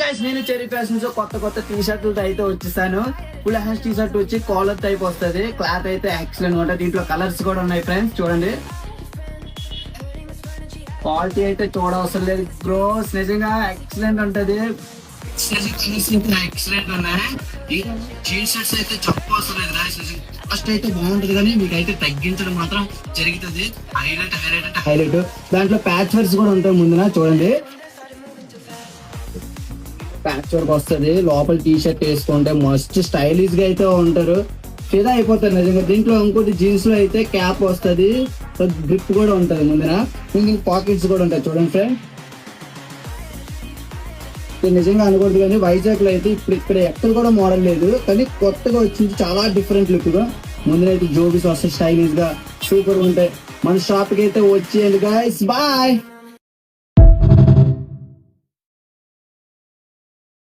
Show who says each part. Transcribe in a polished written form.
Speaker 1: Guys నేను cherry fashions కొత్త tea షర్ట్లతో అయితే వచ్చేసాను. ఫుల్ హ్యాండ్స్ టీ షర్ట్ వచ్చి కాలర్ టైప్ వస్తుంది. క్లాత్ అయితే ఎక్సలెంట్ ఉంటుంది. దీంట్లో కలర్స్ కూడా ఉన్నాయి ఫ్రెండ్స్, చూడండి. క్వాలిటీ అయితే చూడవసరం లేదు బ్రోస్, నిజంగా ఎక్సలెంట్ ఉంటది. ఎక్సలెంట్ ఉన్నాయి. జీన్స్ షర్ట్స్ అయితే చెప్పవసరం లేదు గాయస్. ఫస్ట్ అయితే బాగుంటది కానీ మీకు అయితే తగ్గించడం మాత్రం జరుగుతుంది. హైలైట్ అంటే హైలైట్. దాంట్లో ప్యాచ్ వర్క్స్ కూడా ఉంటాయి ముందున, చూడండి. ప్యాచ్ వర్క్ వస్తుంది. లోపల టీ షర్ట్ వేసుకుంటే మస్ట్ స్టైలిష్ గా అయితే ఉంటారు, ఫిదా అయిపోతారు నిజంగా. దీంట్లో ఇంకోటి జీన్స్ లో అయితే క్యాప్ వస్తుంది, గ్రిప్ కూడా ఉంటది ముందున. ఇంక పాకెట్స్ కూడా ఉంటాయి, చూడండి ఫ్రెండ్. నిజంగా అనకూడదు కానీ వైజాగ్ లో అయితే ఇక్కడ ఎక్కడ కూడా మోడల్ లేదు, కానీ కొత్తగా వచ్చింది చాలా డిఫరెంట్ లుక్ గా. ముందున అయితే జోబీస్ వస్తాయి స్టైలిష్ గా, సూపర్ ఉంటాయి. మన షాప్ కి అయితే వచ్చేయండి గైస్, బాయ్.